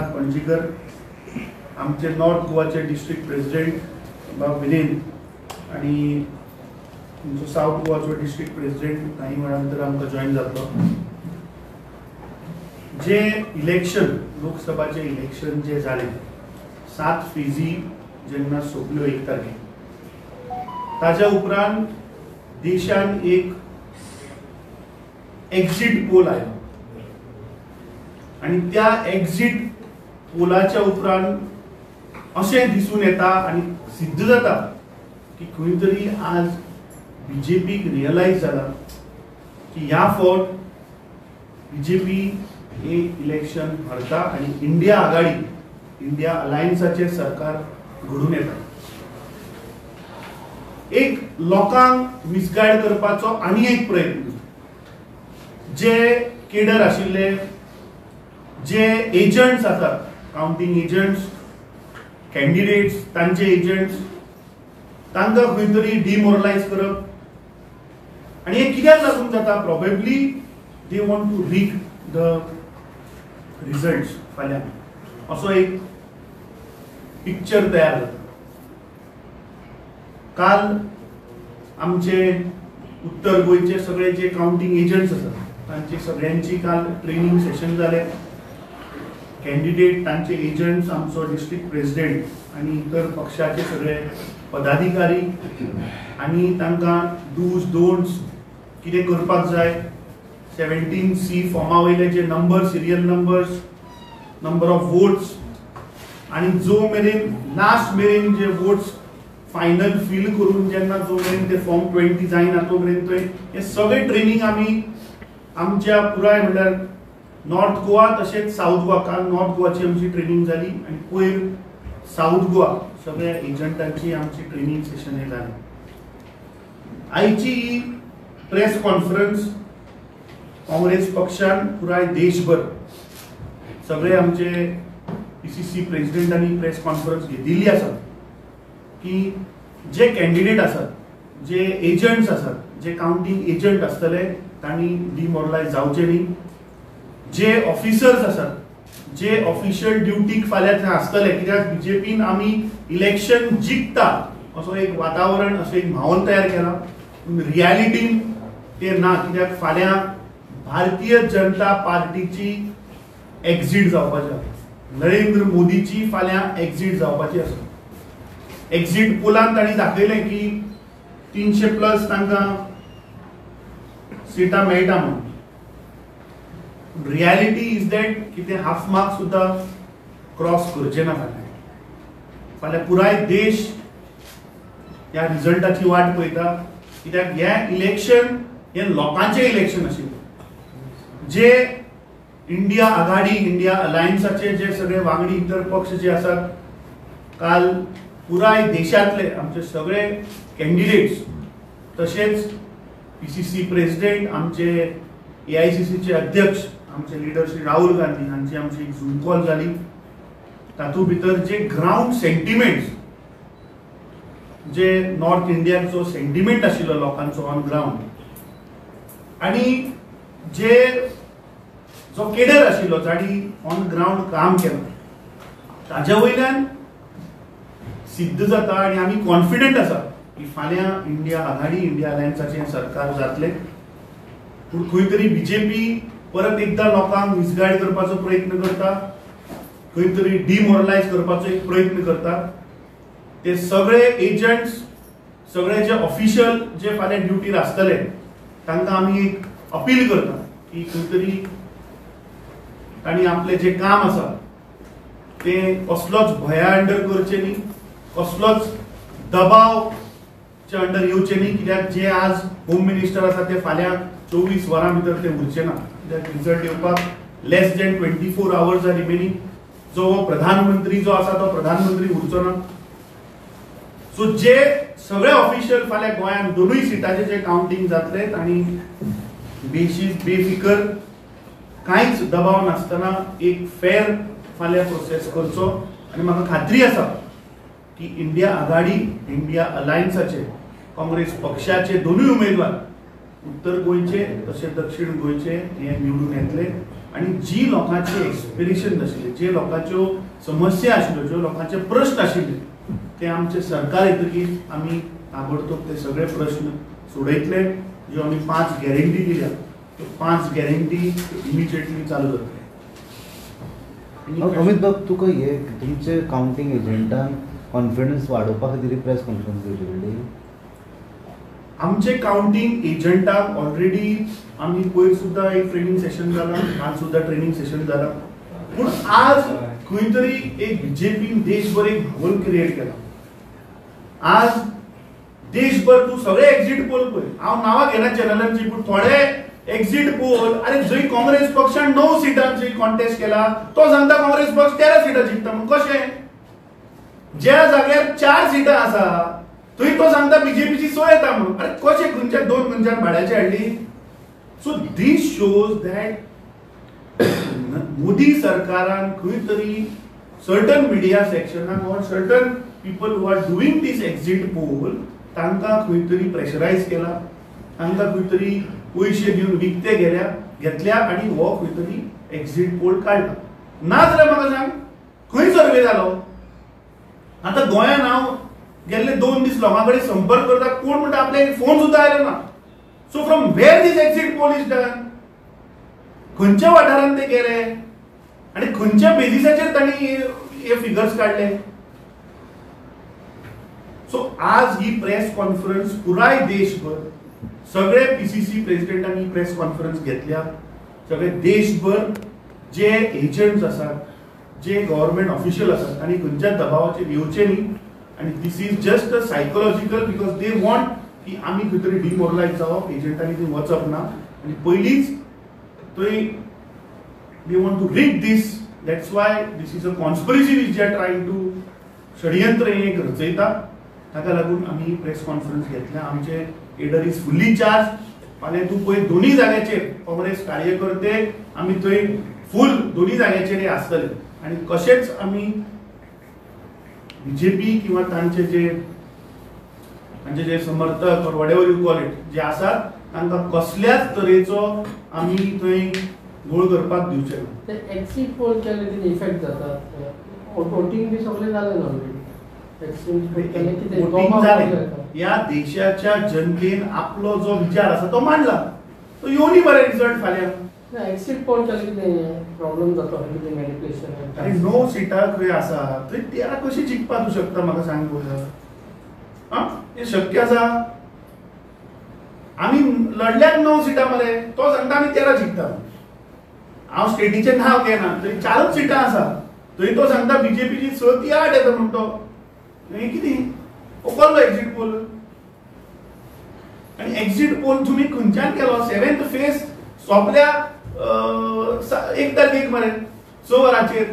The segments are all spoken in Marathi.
पणजीकर, आमचे नॉर्थ गोवाचे डिस्ट्रिक्ट प्रेसिडेंट बाब विनेन आणि तुमचो साउथ गोवाचो डिस्ट्रिक्ट प्रेसिडेंट काही वेळानंतर आमकां जॉईन जातलो. जे इलेक्शन लोकसभाचे इलेक्शन जे जाले 7 फेजी जेन्ना सोंपल्यो 1 तारखेक, ताज्या उपरांत देशान एक एक्झिट पोल आयलो आणि त्या एक्झिट पोलाच्या उपरांत अशें दिसून येता आणि सिद्ध जाता की खंय तरी आज बीजेपीक रियलायज जाला की ह्या फावट बीजेपी हे इलेक्शन हरता आणि इंडिया आघाडी, इंडिया अलायन्साचे सरकार घडून येता. एक लोकांक मिसगायड करपाचो आनी एक प्रयत्न. जे केडर आशिल्ले, जे एजंट्स आसात, काउंटिंग एजंट्स, कॅन्डिडेट्स, तांचे एजंट्स, तांकां खंय तरी डिमोरलायज करप. आणि हे कित्याक लागून जाता? Probably they want to rig the results. फाल्यां असो एक पिक्चर तयार जाता. काल आमचे उत्तर गोंयचे सगळे जे काउंटिंग एजंट्स आसात तांची सगळ्यांची काल ट्रेनिंग सेशन जाले. कॅन्डिडेट, तांचे एजंट्स, आमचो डिस्ट्रिक्ट प्रेसिडेंट आणि इतर पक्षाचे सगळे पदाधिकारी आणि तांकां डूज डोंट्स कितें करपाक जाय, 17C फॉर्मा वयले जे number, serial numbers, number of votes आणि जो मेरेन लास्ट मेरेन जे वोट्स फायनल फील करून जेन्ना जो मेरेन ते फॉर्म 20 जायना तो मेरेन थंय हे सगळे ट्रेनिंग आमी आमच्या पुराय म्हणल्यार नॉर्थ गोवा तशेंच साउथ गोवा, काल नॉर्थ गोवाची आमची ट्रेनिंग जाली आणि पयर साउथ गोवा सगळ्या एजंटांची आमची ट्रेनिंग सेशन हे जालें. आयची ही प्रेस कॉन्फरन्स काँग्रेस पक्षान पुराय देशभर सगळे आमचे PCC प्रेसिडेंटांनी प्रेस कॉन्फरन्स घेतिल्ली आसा की जे कॅन्डिडेट आसात, जे एजंट्स आसात, जे काउंटिंग एजंट आसतले तांणी डिमोरलायज जावचे न्ही. जे ऑफिसर्स आसात, जे ऑफिशियल ड्युटीक फाल्यां थंय आसतले, कित्याक बीजेपीन आमी इलेक्शन जिखता असो एक वातावरण, असो एक माहोल तयार केला. रियालिटीन ते ना, कित्याक फाल्यां भारतीय जनता पार्टीची एक्झिट जावपाची आसा. नरेंद्र मोदीची फाल्यां एक्झिट जावपाची आसा. एक्झिट पोलान तांणी दाखयलें की 300+ तांकां सिटां मेळटा म्हणून. रियालिटी इज दॅट की ते हाफ मार्क सुद्धा क्रॉस करचे ना. फाल्यां पुराय देश ह्या रिजल्टाची वाट पळयता, कित्याक हें इलेक्शन हें लोकांचें इलेक्शन आशिल्लें. जे इंडिया आघाडी, इंडिया अलायन्साचे जे सगळे वांगडी इतर पक्ष जे आसात, काल पुराय देशांतले आमचे सगळे कॅन्डिडेट्स तशेंच PCC प्रेसिडेंट, आमचे AICCचे अध्यक्ष, आमचे लीडर श्री राहुल गांधी हांची आमची एक झूम कॉल जाली. तातूंत भितर जे ग्राउंड सेंटिमेंट्स, जे नॉर्थ इंडियाचो सेंटिमेंट आशिल्लो लोकांचो ऑन ग्राउंड, आणि जे जो केडर आशिल्लो जाणी ऑन ग्राउंड काम केलां, ताज्या वयल्यान सिद्ध जाता आणि आमी कॉन्फिडंट आसा की फाल्यां इंडिया आघाडी, इंडिया अलायन्साचें सरकार जातलें. पूण खंय तरी बीजेपी परत एकदा लोकांक मिसगायड करपाचो प्रयत्न करता, खंय तरी डिमोरलायज करपाचो एक प्रयत्न करता. ते सगळे एजंट्स, सगळे जे ऑफिशियल जे फाल्यां ड्युटीर आसतले तांकां आमी एक अपील करता की खंय तरी तांणी आपलें जें काम आसा तें कसलोच भया अंडर करचें न्ही, कसलोच दबावच्या अंडर येवचें न्ही. कित्याक जे आज होम मिनिस्टर आसा ते फाल्यां 24 वरां भितर ते उरचे ना. कित्याक रिजल्ट येवपाक लेस दॅन 24 hours आर रिमेनिंग. जो प्रधानमंत्री जो आसा तो प्रधानमंत्री उरचो ना. सो जे सगळे ऑफिशियल फाल्यां गोंयांत 2 सिटांचे जे काउंटिंग जातले तांणी बेफिकर कांयच दबाव नासतना एक फेर फाल्यां प्रोसेस करचो. आनी म्हाका खात्री आसा की इंडिया आघाडी, इंडिया अलायन्साचे, काँग्रेस पक्षाचे 2 उमेदवार उत्तर गोंयचे तशेंच दक्षिण गोंयचे हे निवडून येतले आणि जी लोकांचे एक्सपेक्टेशन आशिल्ले, जे लोकांच्यो समस्या आशिल्ल्यो, ज्यो लोकांचे प्रश्न आशिल्ले ते आमचे सरकार येतकीर आमी ताबडतोब ते सगळे प्रश्न सोडयतले. ज्यो आमी 5 गॅरंटी दिल्या त्यो 5 गॅरंटी इमिजिएटली चालू करतले. अमित बाब, तुका हे तुमचे काउंटिंग एजंटान कॉन्फिडन्स वाडोवपा खातीर प्रेस कॉन्फरन्स घेवली? आमचे काउंटिंग एजंटाक ऑलरेडी आमी पयर सुद्धा एक ट्रेनिंग सेशन जाला, आज सुद्धा ट्रेनिंग सेशन जाला. पूण आज खंय तरी एक बीजेपीन देशभर एक माहोल क्रिएट केला. आज देशभर तू सगळे एक्झिट पोल पळय, हांव नांवां घेना चॅनलांची, पूण थोडे एक्झिट पोल, अरे जंय काँग्रेस पक्षान 9 सिटांची कॉन्टेस्ट केला तो सांगता काँग्रेस पक्ष 13 सिटां जिखता. मग कशें? ज्या जाग्यार 4 सिटां आसा थंय तो सांगता बीजेपीची सोय येता म्हणून. अरे कशें खंयच्या 2 मनशांक भाड्याची हाडली? So this shows that Modi सरकारान खंय तरी सर्टन मिडिया सेक्शनाक or certain people who are doing this exit poll तांकां खंय तरी प्रेशरायज केला, तांकां खंय तरी पयशे दिवन विकते घेतल्या आणि हो खंय तरी एक्झिट पोल काडला. नाजाल्यार म्हाका सांग खंय सर्वे जालो? आतां गोंयांत हांव गेल्ले 2 दीस लोकां कडेन संपर्क करता, कोण म्हणटा आपल्याक फोन सुद्धा आयलो ना. So from where this exit poll is done? खंयच्या वाठारांत ते केले आणि खंयच्या बेसिसाचेर तांणी हे फिगर्स काडले? सो आज ही प्रेस कॉन्फरन्स पुराय देशभर सगळे पीसीसी प्रेसिडेंटांनी प्रेस कॉन्फरन्स घेतल्या. सगळे देशभर जे एजंट्स असतात, जे गव्हर्नमेंट ऑफिशियल असतात तांणी खंयच्या दबावाचेर येवचे न्ही. आणि this is just a psychological, because they want की आमी खंय तरी डिमोरलायज जावप, एजंटांनी थंय वचप ना. आणि पयलींच थंय they want to read this. That's why this is a conspiracy which they are trying to, षडयंत्र हे एक रचयता. ताका लागून आमी प्रेस कॉन्फरन्स घेतल्या. आमचे एडर इज फुल्ली चार्ज. फाल्यां तूं पळय दोनूय जाग्याचेर काँग्रेस कार्यकर्ते आमी थंय फूल दोनूय जाग्याचेर आसतले. आणि कशेंच आमी बीजेपी किंवा तांचे जे समर्थक और वॉटेवर यू कॉल इट जे आसात तांकां कसल्याच तरेचो आमी थंय गोळ करपाक दिवचे ना. ते एक्झिट पोल केले कितें इफेक्ट जाता? वोटिंग बी सगळें जालें ना ऑलरेडी. या देशाच्या जनतेन आपलो जो विचार आसा तो मांडला, तो येवनी बरे रिझल्ट फाल्यां. एक्झिट पोल केले कितें प्रॉब्लेम जाता? कितें मॅनिप्युलेशन? अरे 9 सिटां खंय आसा थंय 13 कशी जिखपा तूं शकता? म्हाका सांग पळय. हे शक्य आसा? आमी लढल्यात 9 सिटां मरे, तो सांगता आमी 13 जिखता. हांव स्टेटीचें नांव घेना, थंय 4च सिटां आसा, थंय तो सांगता बीजेपीची 6 ती 8 येता म्हणटो. हे कितें? कसलो एक्झिट पोल? आणि एक्झिट पोल तुम्ही खंयच्यान केलो? 7th फेज सोंपल्या 1 तारखेक मरे 6 वरांचेर,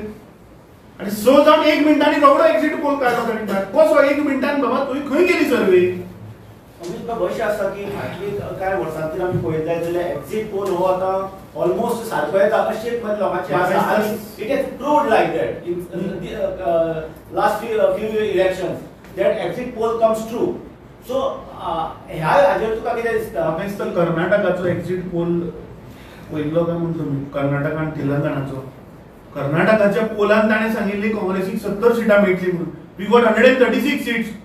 आणि 6 जावन 1 मिनटांनी रोखडो एक्झिट पोल काडलो ताणी. कसो 1 मिनटान? बाबा तुवें खंय केली सर्वे? तुमकां अशें आसा की फाटली कांय वर्सांचेर आमी पळयताय जाल्यार एक्झिट पोल हो आतां ऑलमोस्ट सारको येता अशें लोकांचे आसा. It is proved like that in last few elections that exit poll comes true. So ह्या हाजेर तुका कितें दिसता? हांवें तर कर्नाटकाचो एक्झिट पोल पळयल्लो काय म्हणटा तुमी? कर्नाटक आनी तेलंगणाचो. कर्नाटकाच्या पोलान ताणें सांगिल्ली काँग्रेसीक 70 सिटां मेळटली म्हणून. We got 136 seats.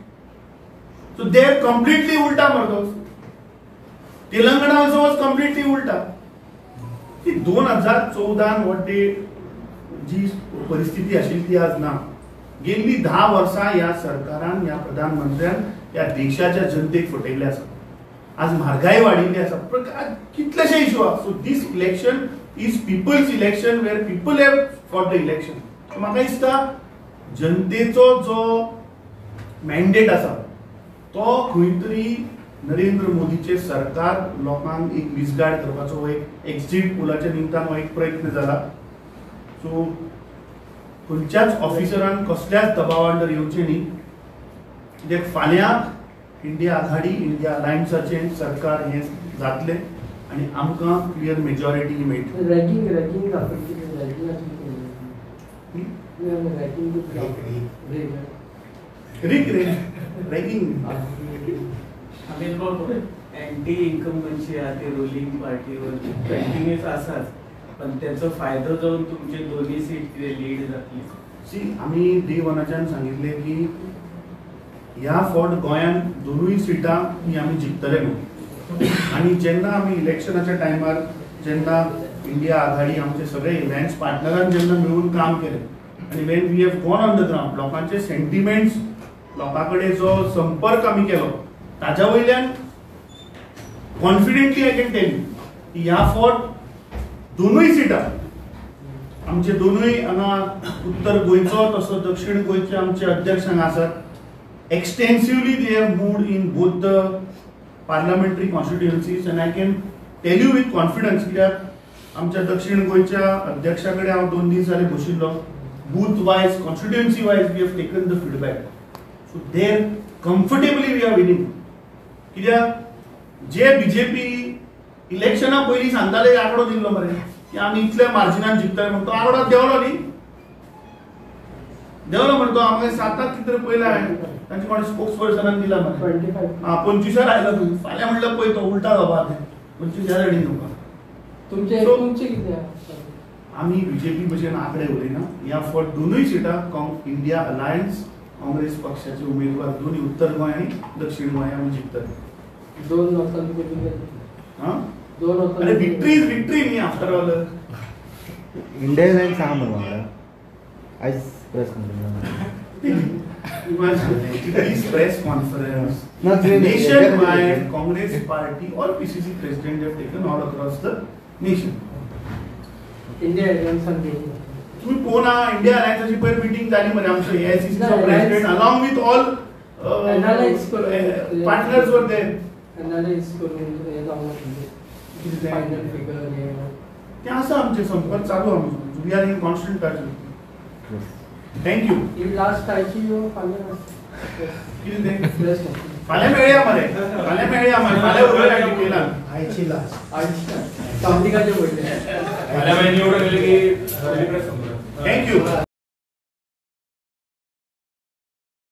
So they are completely ulta मरदोस. Telangana also was completely ulta. 2014 मध्ये जी परिस्थिती आशिल्ली ती आज ना. गेल्ली 10 वर्सां ह्या सरकारान, ह्या प्रधानमंत्र्यान ह्या देशाच्या जनतेक फटयल्ले आसा. आज म्हारगाय वाडिल्ली आसा, कितलेशे इशू आसा. So this election is people's election where people have fought the election. म्हाका दिसता जनतेचो जो मॅन्डेट आसा तो खंय तरी नरेंद्र मोदीचे सरकार लोकांक एक मिसगायड करपाचो एक एक्झिट पोलाच्या निमतान हो एक प्रयत्न जाला. सो खंयच्याच ऑफिसरान कसल्याच दबाव अंडर येवचें न्ही. कित्याक फाल्यां इंडिया आघाडी, इंडिया अलायन्साचें सरकार हें जातलें आनी आमकां क्लियर मेजॉरिटी मेळटली. रॅगिंग रॅगिंग अँटी इन्कम्बन्सी आहा ती रुलिंग पार्टीवर कंटिन्यूस आसाच. पण त्याचा फायदा जाऊन तुमचे दोन्ही सीट लीड जातली. सी आम्ही डे वनाच्यान सांगितले की ह्या फावट गोंयान दोनूय सिटां ही आमी जिखतले म्हणून. आणि जेन्ना आमी इलेक्शनाच्या टायमार जेन्ना इंडिया आघाडी आमचे सगळे इव्हेंट्स पार्टनरान जेन्ना मेळून काम केलें आणि when we have gone on the ground लोकांचे सेंटिमेंट्स लोकां कडेन जो संपर्क आमी केलो ताच्या वयल्यान confidently I can tell you की ह्या फावट दोनूय सिटां आमचे दोनूय हांगा उत्तर गोंयचो तसो दक्षिण गोंयचे आमचे अध्यक्ष हांगा आसात. Extensively they have moved in both the parliamentary constituencies and I can tell you with confidence कित्याक आमच्या दक्षिण गोंयच्या अध्यक्षा कडेन हांव 2 दीस जाले बशिल्लो. Booth wise constituency wise we have taken the feedback so there comfortably we are winning. कित्याक जे बीजेपी इलेक्शना पयलीं सांगताले आंकडो दिल्लो मरे की आमी इतल्या मार्जिनान जिखतले म्हणून तो आंकडो देंवलो न्ही. देंवलो म्हणून तो आमकां 7 कितें तरी पयला तांचे कोण स्पोक्स पर्सनान दिला मरे 25 आयलो तुमी फाल्यां म्हणलं पळय तो उलटा बाबा 25 रेडी नका. तुमचे एकूणचे किती आहे? आम्ही बीजेपी भशेन आंकडे उलयना. ह्या फावट दोनूय सिटां इंडिया अलायन्स काँग्रेस पक्षाचे उमेदवार दोन्ही उत्तर गोंय आणि दक्षिण गोंय आमी जिखतले. 2 वर्सांनी किती हां 2 वर्सांनी अरे विक्ट्री इज विक्ट्री न्ही आफ्टर ऑल. इंडिया जायन सांगा म्हणून वांगडा आयज press conference press conference Not really. Nationwide Congress party और PCC president have taken all across the nation. India एलियन्सांनी तुम्ही पोना इंडिया अलायन्साची पयर मीटिंग जाली मरे आमचो एआयसीसीचो president along with all Analyze करून पार्टनर्स वर देर एनालाइज करून हे जावं कितें तें? फायनल फिगर हे ते आसा आमचे संपर्क चालू आमचो. We are in constant touch. Thank you. ही लास्ट आयची यो फायनल कितें तें? प्रेस फाल्यां मेळया मरे फाल्यां फाल्यां उलया डिटेलान. आयची लास्ट आयची कामतिकाचे पडले फाल्यां निवडून गेले की थँक्यू.